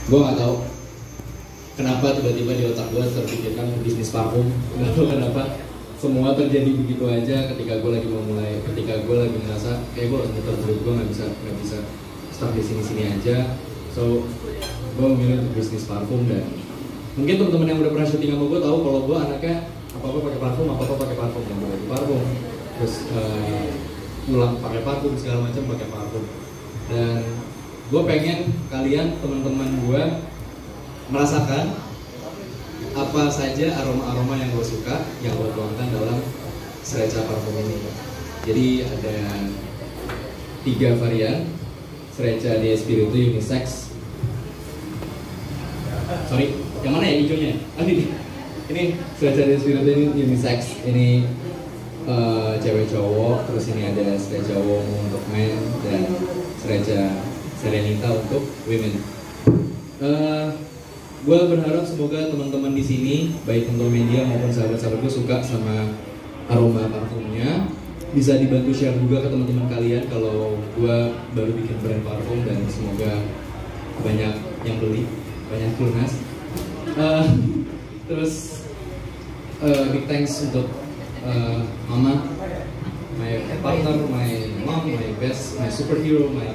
Gue nggak tahu kenapa tiba-tiba di otak gue terpikirkan bisnis parfum. Nggak tahu kenapa semua terjadi begitu aja ketika gue lagi mau mulai, ketika gue lagi ngerasa kayak gue harus muter duit, gue nggak bisa stuck di sini aja. So gue memilih untuk bisnis parfum. Dan mungkin teman-teman yang udah pernah syuting sama gue tahu kalau gue anaknya apa pakai parfum, yang pakai parfum, terus pulang pakai parfum, segala macam pakai parfum. Dan gue pengen kalian, teman-teman gue, merasakan apa saja aroma-aroma yang gue suka, yang gue tuangkan dalam Srecha parfum ini. Jadi ada 3 varian Srecha di Espiritu unisex. Sorry, yang mana ya hijaunya? Ini Srecha di Espiritu ini unisex. Ini cewek cowok, terus ini ada Srecha Womo untuk men dan Srecha Serenita untuk women. Gue berharap semoga teman-teman di sini, baik untuk media maupun sahabat-sahabat gue, suka sama aroma parfumnya. Bisa dibantu share juga ke teman-teman kalian kalau gue baru bikin brand parfum, dan semoga banyak yang beli, banyak lunas. Terus big thanks untuk mama, my partner, my mom, my best, my superhero, my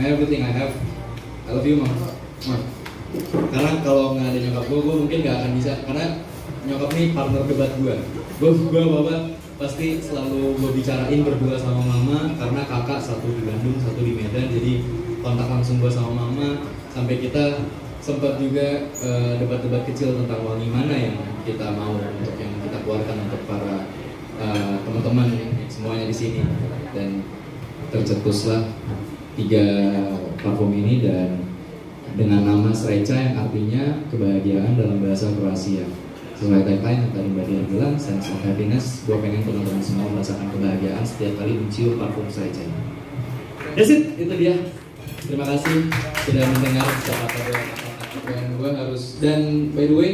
everything I have. I love you, mom. Karena kalau nggak ada nyokap gue mungkin nggak akan bisa, karena nyokap nih partner debat gue bapak pasti selalu gue bicarain berdua sama mama, karena kakak satu di Bandung, satu di Medan, jadi kontak langsung gue sama mama, sampai kita sempat juga debat-debat kecil tentang wangi mana yang kita mau untuk yang kita keluarkan untuk para teman-teman semuanya di sini. Dan tercetuslah 3 parfum ini dan dengan nama Srecha yang artinya kebahagiaan dalam bahasa Kroasia. Sesuai tagline yang tadi Mbak Dian bilang, sense of happiness. Gue pengen teman-teman semua merasakan kebahagiaan setiap kali mencium parfum Srecha. That's it, itu dia. Terima kasih sudah mendengar kata-kata gue harus. Dan by the way,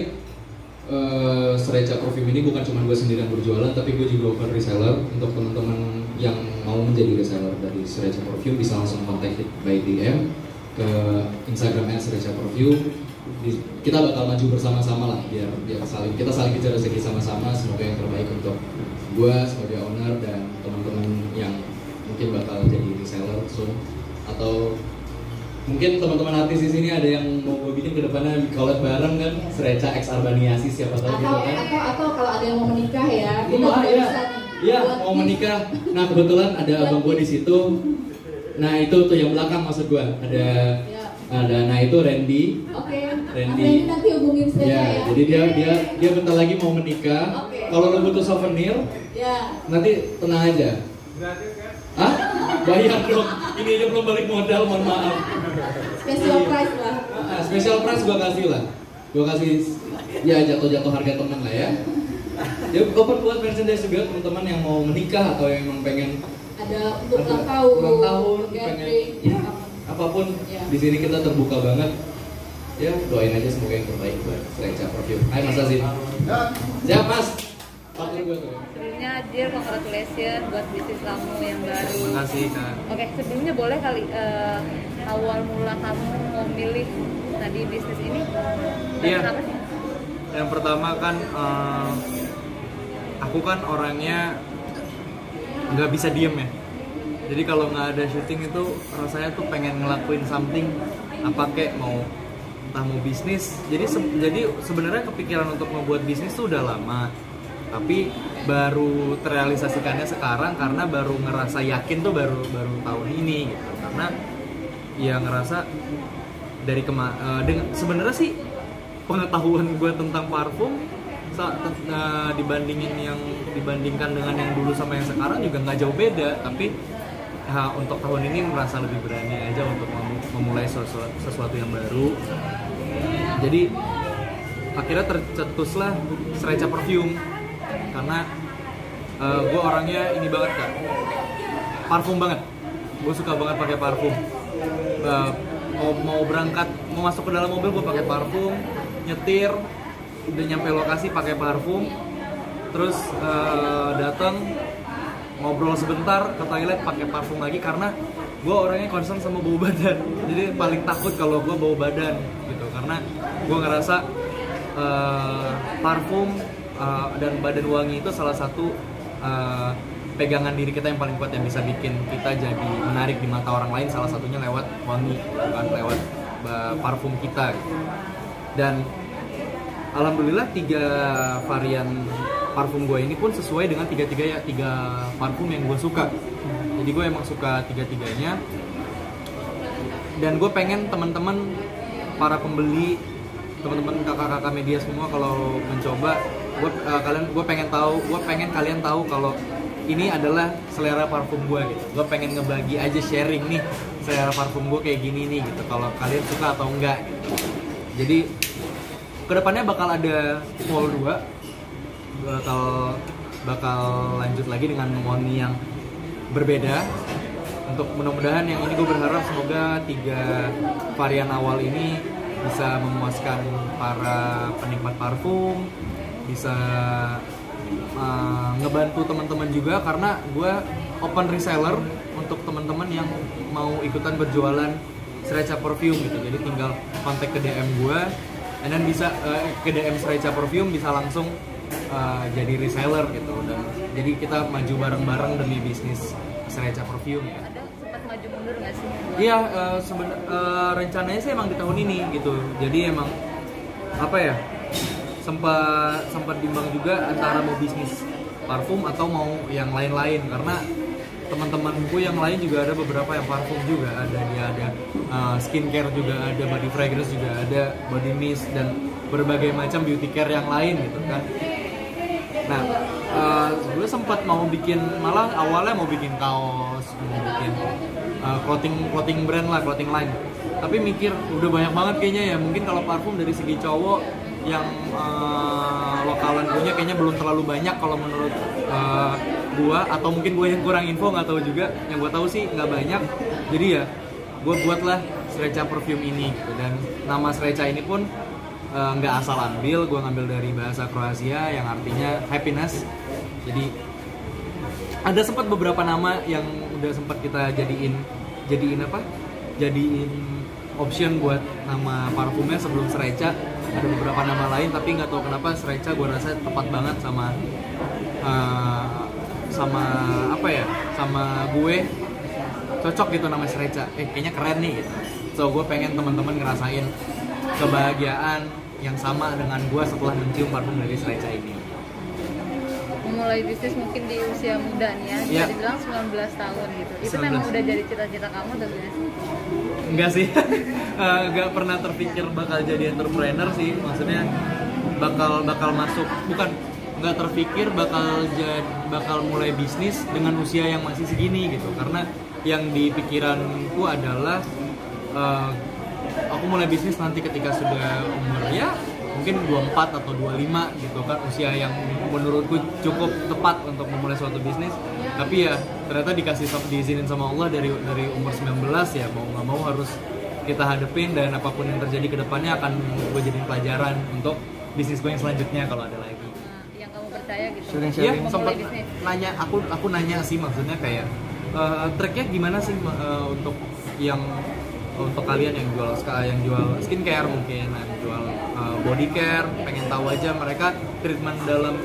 Srecha Perfume ini bukan cuma gue sendiri yang berjualan, tapi gue juga open reseller. Untuk teman-teman yang mau menjadi reseller dari Srecha Perfume bisa langsung kontak by DM ke Instagram @Srecha Perfume. Kita bakal maju bersama-sama lah, biar kita saling kejar rezeki sama-sama. Semoga yang terbaik untuk gue sebagai owner dan teman-teman yang mungkin bakal jadi reseller soon, atau mungkin teman-teman artis di sini ada yang mau gue bikin ke depannya collab bareng kan, Srecha X Arbaniasi, siapa tahu gitu kan. Atau kalau ada yang mau menikah ya, kita iya mau menikah. Nah kebetulan ada abang gue di situ. Nah itu tuh yang belakang maksud gue ada nah itu Randy. Oke. Randy nanti hubungin saya ya. Jadi dia bentar lagi mau menikah. Kalau lo butuh souvenir, nanti tenang aja. Gratis kan? Hah? Bayar dong. Ini aja belum balik modal, mohon maaf. Special price lah. Special price gue kasih lah. Gue kasih ya jatuh harga temen lah ya. Ya open buat merchandise juga teman-teman yang mau menikah atau yang memang pengen ada untuk ulang tahun, pengen apapun di sini kita terbuka banget. Ya doain aja semoga yang terbaik buat Srecha Perfume. Hai Mas Azim. Siap Mas. Sebelumnya Jir, congratulations buat bisnis kamu yang baru. Terima kasih Kak. Oke, sebelumnya boleh kali awal mula kamu mau milih tadi bisnis ini? Iya. Kenapa sih? Yang pertama kan aku kan orangnya nggak bisa diem ya. Jadi kalau nggak ada syuting itu rasanya tuh pengen ngelakuin something, apa kek entah mau bisnis. Jadi sebenarnya kepikiran untuk membuat bisnis tuh udah lama, tapi baru terrealisasikannya sekarang karena baru ngerasa yakin tuh baru tahun ini gitu. Karena ya ngerasa dari sebenarnya sih pengetahuan gue tentang parfum dibandingkan dengan yang dulu sama yang sekarang juga nggak jauh beda, tapi untuk tahun ini merasa lebih berani aja untuk memulai sesuatu yang baru. Jadi akhirnya tercetuslah Srecha Perfume karena gue orangnya ini banget Kak, parfum banget. Gue suka banget pakai parfum. Mau berangkat, mau masuk ke dalam mobil gue pakai parfum, nyetir udah nyampe lokasi pakai parfum, terus datang ngobrol sebentar ke toilet pakai parfum lagi, karena gue orangnya concern sama bau badan, jadi paling takut kalau gue bau badan gitu, karena gue ngerasa parfum dan badan wangi itu salah satu pegangan diri kita yang paling kuat yang bisa bikin kita jadi menarik di mata orang lain, salah satunya lewat wangi, bukan lewat parfum kita gitu. Dan alhamdulillah 3 varian parfum gue ini pun sesuai dengan tiga parfum yang gue suka. Jadi gue emang suka 3-3-nya, dan gue pengen teman-teman para pembeli, teman-teman kakak-kakak media semua kalau mencoba, gue pengen kalian tahu kalau ini adalah selera parfum gue gitu. Gue pengen ngebagi aja, sharing nih selera parfum gue kayak gini nih gitu, kalau kalian suka atau enggak gitu. Jadi kedepannya bakal ada Fall 2, bakal lanjut lagi dengan wangi yang berbeda. Untuk mudah-mudahan yang ini gue berharap semoga 3 varian awal ini bisa memuaskan para penikmat parfum, bisa ngebantu teman-teman juga, karena gue open reseller untuk teman-teman yang mau ikutan berjualan Srecha Perfume gitu. Jadi tinggal kontak ke DM gue, and then bisa ke DM Srecha Perfume, bisa langsung jadi reseller gitu, dan jadi kita maju bareng-bareng demi bisnis Srecha Perfume. Ada sempat maju mundur nggak sih? Iya, rencananya sih emang di tahun ini gitu. Jadi emang apa ya, sempat bimbang juga antara mau bisnis parfum atau mau yang lain-lain, karena teman-temanku yang lain juga ada beberapa yang parfum juga, ada skincare juga, ada body fragrance juga, ada body mist dan berbagai macam beauty care yang lain gitu kan. Nah, gue sempat mau bikin, malah awalnya mau bikin kaos, mau bikin clothing brand lah, clothing line. Tapi mikir udah banyak banget kayaknya ya, mungkin kalau parfum dari segi cowok yang lokalan punya kayaknya belum terlalu banyak kalau menurut gua, atau mungkin gue yang kurang info, nggak tahu juga. Yang gue tahu sih nggak banyak. Jadi ya gue buatlah Srecha Perfume ini gitu. Dan nama Srecha ini pun nggak asal ambil, gue ngambil dari bahasa Kroasia yang artinya happiness. Jadi ada sempat beberapa nama yang udah sempat kita jadiin option buat nama parfumnya sebelum Srecha. Ada beberapa nama lain, tapi nggak tahu kenapa Srecha gue rasa tepat banget sama gue, cocok gitu nama Srecha. Kayaknya keren nih gitu. So gue pengen teman-teman ngerasain kebahagiaan yang sama dengan gue setelah mencium parfum dari Srecha ini. Memulai bisnis mungkin di usia muda nih ya, bisa dibilang 19 tahun gitu. Itu 19. memang udah jadi cita-cita kamu atau gimana sih? Enggak sih, nggak pernah terpikir bakal jadi entrepreneur sih. Maksudnya bakal masuk, bukan nggak terpikir bakal mulai bisnis dengan usia yang masih segini gitu. Karena yang di pikiranku adalah aku mulai bisnis nanti ketika sudah umur ya mungkin 24 atau 25 gitu kan, usia yang menurutku cukup tepat untuk memulai suatu bisnis. Tapi ya ternyata diizinin sama Allah dari umur 19, ya mau nggak mau harus kita hadepin, dan apapun yang terjadi ke depannya akan gue jadiin pelajaran untuk bisnis gue yang selanjutnya kalau ada lagi. Yang kamu percaya gitu. Iya, sempat nanya, aku nanya sih, maksudnya kayak triknya gimana sih untuk kalian yang jual skincare, mungkin yang jual body care, pengen tahu aja mereka treatment dalam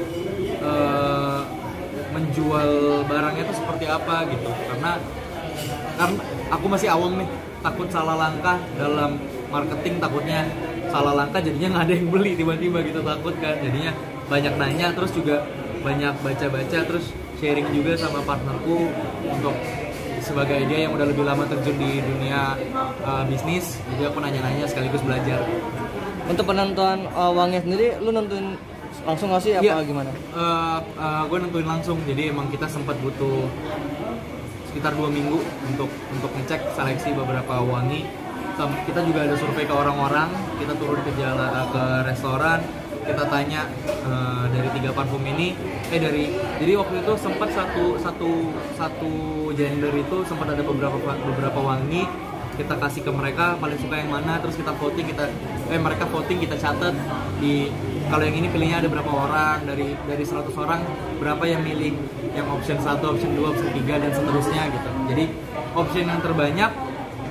menjual barangnya itu seperti apa gitu. Karena aku masih awam nih, takut salah langkah dalam marketing, takutnya salah langkah jadinya nggak ada yang beli tiba-tiba gitu, takut kan. Jadinya banyak nanya, terus juga banyak baca-baca, terus sharing juga sama partnerku untuk sebagai dia yang udah lebih lama terjun di dunia bisnis. Jadi aku nanya-nanya sekaligus belajar. Untuk penentuan wangi sendiri, lu nentuin langsung nggak sih apa gimana? Gue nentuin langsung. Jadi emang kita sempat butuh sekitar 2 minggu untuk ngecek seleksi beberapa wangi. Kita juga ada survei ke orang-orang. Kita turun ke restoran. Kita tanya dari 3 parfum ini. Jadi waktu itu sempat satu gender itu sempat ada beberapa wangi. Kita kasih ke mereka paling suka yang mana, terus kita voting, mereka voting, kita catat di kalau yang ini pilihnya ada berapa orang, dari 100 orang berapa yang milih yang option 1, option 2, option 3 dan seterusnya gitu. Jadi option yang terbanyak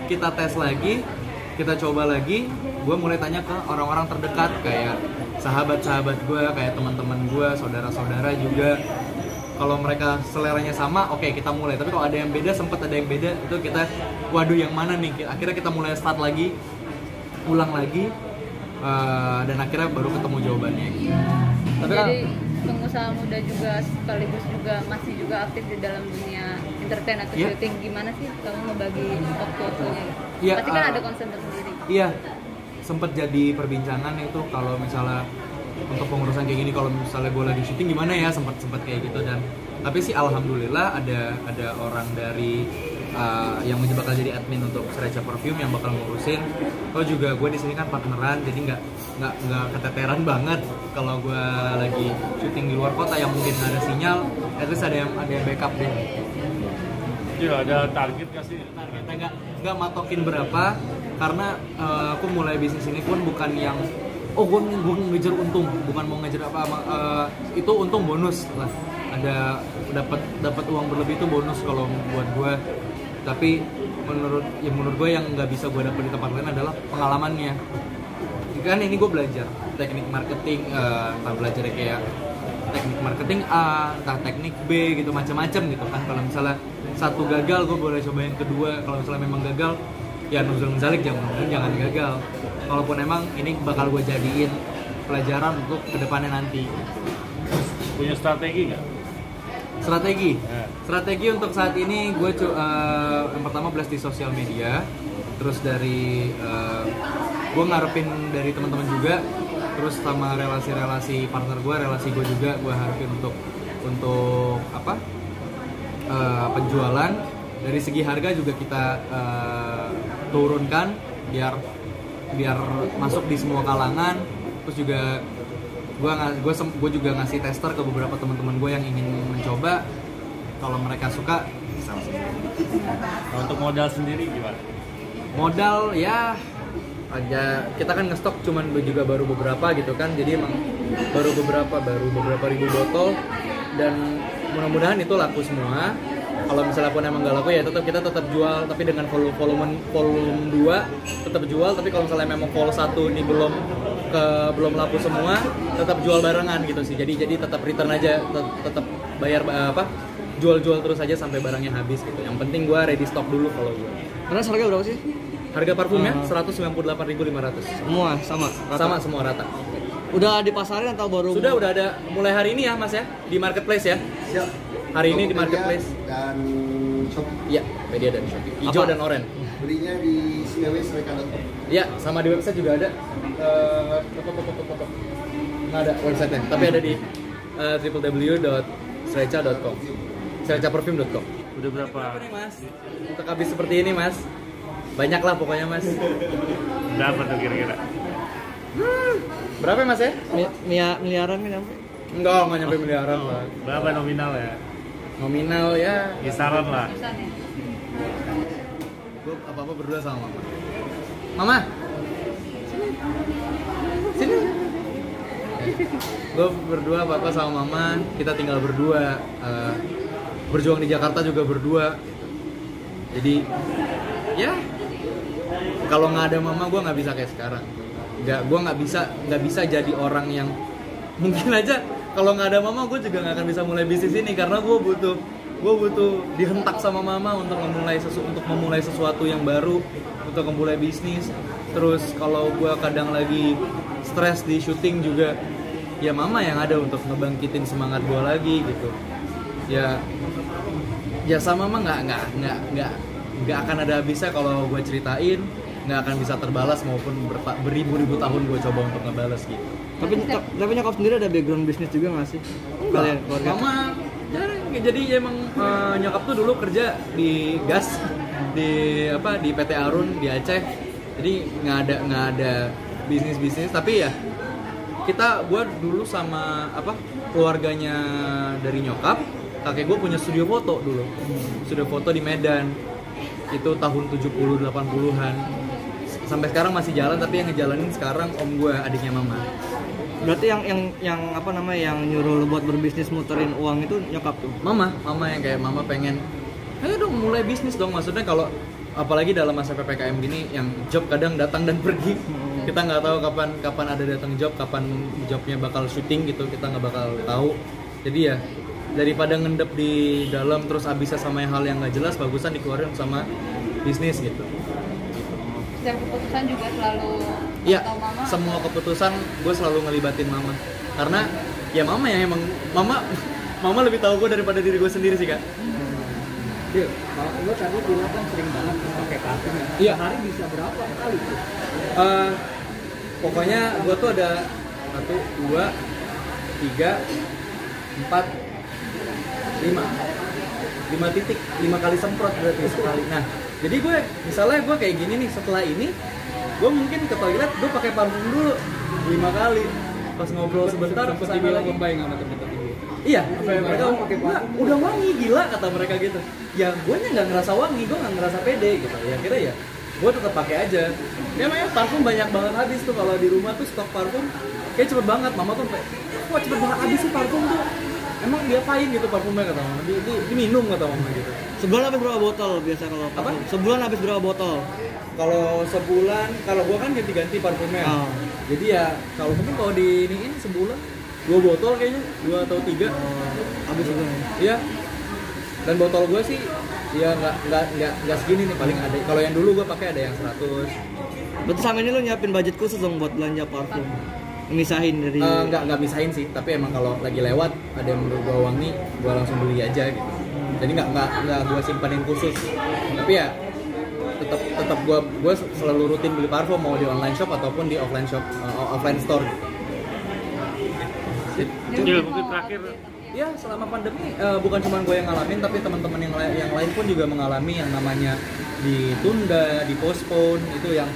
kita tes lagi, kita coba lagi. Gue mulai tanya ke orang-orang terdekat kayak sahabat-sahabat gue, kayak teman-teman gue, saudara-saudara juga. Kalau mereka seleranya sama, oke, kita mulai. Tapi kalau ada yang beda, sempat ada yang beda, itu kita waduh yang mana nih? Akhirnya kita mulai start lagi, ulang lagi, dan akhirnya baru ketemu jawabannya. Tapi Jadi pengusaha muda juga sekaligus juga masih juga aktif di dalam dunia entertain atau Iya. syuting. Gimana sih kamu membagi waktu-waktunya? Iya, Pasti kan ada concern tersendiri. Iya, sempat jadi perbincangan itu kalau misalnya untuk pengurusan kayak gini, kalau misalnya gue lagi syuting gimana ya, sempat kayak gitu. Dan tapi sih alhamdulillah ada orang dari yang bakal jadi admin untuk Srecha Perfume yang bakal ngurusin. Kalau juga gue di sini kan partneran, jadi nggak keteteran banget kalau gue lagi syuting di luar kota yang mungkin nggak ada sinyal, at least ada yang backup deh. Iya, ada target nggak sih? Targetnya nggak matokin berapa, karena aku mulai bisnis ini pun bukan yang gue ngejar untung, bukan mau ngejar apa, itu untung bonus lah, ada dapat uang berlebih itu bonus kalau buat gue. Tapi menurut gue yang nggak bisa gue dapat di tempat lain adalah pengalamannya. Kan ini gue belajar teknik marketing, entah belajar kayak teknik marketing A, entah teknik B gitu, macam-macam gitu kan. Kalau misalnya satu gagal, gue boleh cobain kedua. Kalau misalnya memang gagal, ya nuzul zalik, jangan gagal. Kalaupun emang ini bakal gue jadiin pelajaran untuk kedepannya nanti. Punya strategi nggak? Strategi untuk saat ini gue yang pertama blast di sosial media, terus dari gue ngarepin dari teman-teman juga, terus sama relasi partner gue, relasi gue juga gue harapin untuk apa, penjualan. Dari segi harga juga kita turunkan biar masuk di semua kalangan. Terus juga gue juga ngasih tester ke beberapa teman-teman gue yang ingin mencoba. Kalau mereka suka, bisa langsung. Nah, untuk modal sendiri gimana? Modal ya aja, kita kan ngestok cuman juga baru beberapa gitu kan, jadi emang baru beberapa ribu botol, dan mudah-mudahan itu laku semua. Kalau misalnya pun emang nggak laku ya kita tetap jual, tapi dengan volume 2 tetap jual. Tapi kalau misalnya memang vol 1 ini belum laku semua, tetap jual barengan gitu sih. Jadi tetap return aja, tetap bayar jual terus aja sampai barangnya habis gitu. Yang penting gue ready stock dulu kalau gue. Karena harga berapa sih? Harga parfumnya 198.500. Semua sama. Rata. Sama semua rata. Udah dipasarin atau baru? Sudah ada mulai hari ini ya Mas ya, di marketplace ya. Siap. Hari ini di marketplace dan Shopee. Iya, Media dan Shopee. Hijau Apa? dan oranye. Belinya di www.srecha.com. Iya, sama di website juga ada. Nggak ada websitenya, tapi ada di www.srecha.com. Srechaperfume.com. Udah berapa? Nih Mas, untuk habis seperti ini Mas, banyak lah pokoknya Mas. Berapa tuh kira-kira? Berapa Mas ya? Miliaran kan sampai? Nggak nyampe miliaran lah. Berapa nominal ya? Nominal ya. Kisaran lah. Misalnya. Gue apa-apa berdua sama Mama. Mama, sini. Gue berdua apa-apa sama Mama. Kita tinggal berdua. Berjuang di Jakarta juga berdua. Jadi, ya kalau nggak ada Mama, gue nggak bisa kayak sekarang. Gue nggak bisa jadi orang yang mungkin aja kalau nggak ada Mama, gue juga nggak akan bisa mulai bisnis ini, karena gue butuh dihentak sama Mama untuk memulai sesuatu yang baru, untuk memulai bisnis. Terus kalau gue kadang lagi stres di syuting juga, ya Mama yang ada untuk ngebangkitin semangat gue lagi gitu. Ya sama Mama nggak akan ada habisnya kalau gue ceritain, nggak akan bisa terbalas maupun beribu-ribu tahun gue coba untuk ngebalas gitu. Tapi nyokap sendiri ada background bisnis juga nggak sih? Kalian keluarga? Mama jadi emang nyokap tuh dulu kerja di gas di PT Arun di Aceh. Jadi nggak ada bisnis, tapi ya gue dulu sama keluarganya dari nyokap, kakek gue punya studio foto dulu, studio foto di Medan, itu tahun 70-80-an. Sampai sekarang masih jalan, tapi yang ngejalanin sekarang om gue, adiknya Mama. Berarti yang yang nyuruh lu buat berbisnis muterin uang itu nyokap tuh? Mama yang kayak Mama pengen ayo dong mulai bisnis dong. Maksudnya kalau apalagi dalam masa PPKM gini yang job kadang datang dan pergi, kita nggak tahu kapan ada datang job, kapan jobnya bakal syuting gitu, kita nggak bakal tahu. Jadi ya daripada ngendep di dalam terus habisnya sama hal yang nggak jelas, bagusan dikeluarin sama bisnis gitu. Setiap keputusan juga selalu Iya, atau mama. semua keputusan gue selalu ngelibatin mama. Karena ya mama yang emang mama lebih tahu gue daripada diri gue sendiri sih, Kak. Dil, kalau lo tadi bilang kan sering banget pakai parfum ya. Iya. Sehari bisa berapa kali? Pokoknya gue tuh ada 1, 2, 3, 4, 5 titik, 5 kali semprot berarti sekali. Nah, jadi gue misalnya gue kayak gini nih, setelah ini gue mungkin ke toilet gue pakai parfum dulu 5 kali. Pas ngobrol sebentar, Sempet kesana dibilang lagi. lebay sama temen-temen gue. Iya, mereka pakai "Nggak, udah wangi gila," kata mereka gitu. Ya gue nya nggak ngerasa wangi, gue nggak ngerasa pede gitu. Ya kira ya, gue tetap pakai aja. Ya makanya parfum banyak banget habis tuh kalau di rumah tuh stok parfum kayak cepet banget. Mama tuh kayak, wah cepet banget habis sih parfum tuh. Emang diapain gitu parfumnya kata mama? Diminum kata mama gitu. Sebulan habis berapa botol biasa kalau Apa? Sebulan habis berapa botol? Kalau sebulan, kalau gue kan ganti-ganti parfumnya. Oh. Jadi ya kalau mungkin kalau di iniin sebulan 2 botol kayaknya, 2 atau 3. Habis itu. Iya. Dan botol gue sih ya nggak segini nih, paling ada. Kalau yang dulu gue pakai ada yang 100. Berarti sama ini lo nyiapin budget khusus dong buat belanja parfum. Misahin dari Nggak misahin sih, tapi emang kalau lagi lewat ada yang menurut gue wangi, gue langsung beli aja gitu. Jadi nggak gue simpanin khusus. Tapi ya tetap gue selalu rutin beli parfum, mau di online shop ataupun di offline shop, offline store. Dil, mungkin terakhir Ya selama pandemi bukan cuma gue yang ngalamin, tapi teman-teman yang lain pun juga mengalami yang namanya ditunda, dipostpone. Itu yang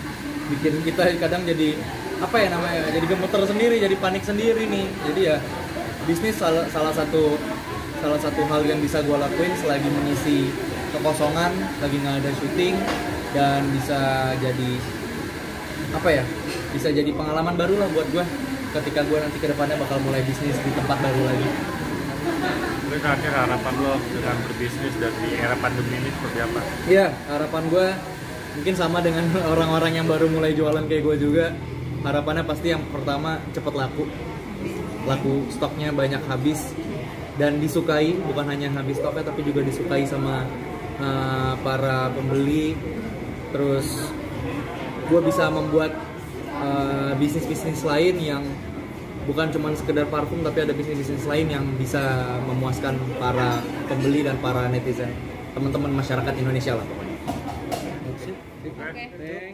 bikin kita kadang jadi apa ya namanya, jadi gemeter sendiri, jadi panik sendiri nih. Jadi ya bisnis salah satu hal yang bisa gue lakuin selagi mengisi kekosongan, lagi nggak ada syuting, dan bisa jadi apa ya, bisa jadi pengalaman baru lah buat gue ketika gue nanti kedepannya bakal mulai bisnis di tempat baru lagi. mungkin terakhir harapan lo dengan berbisnis dan di era pandemi ini seperti apa? Iya, harapan gue mungkin sama dengan orang-orang yang baru mulai jualan kayak gue juga. Harapannya pasti yang pertama cepet laku stoknya banyak habis dan disukai, bukan hanya habis stoknya tapi juga disukai sama para pembeli. Terus gue bisa membuat bisnis-bisnis lain yang bukan cuma sekedar parfum, tapi ada bisnis-bisnis lain yang bisa memuaskan para pembeli dan para netizen, teman-teman masyarakat Indonesia lah pokoknya. Oke.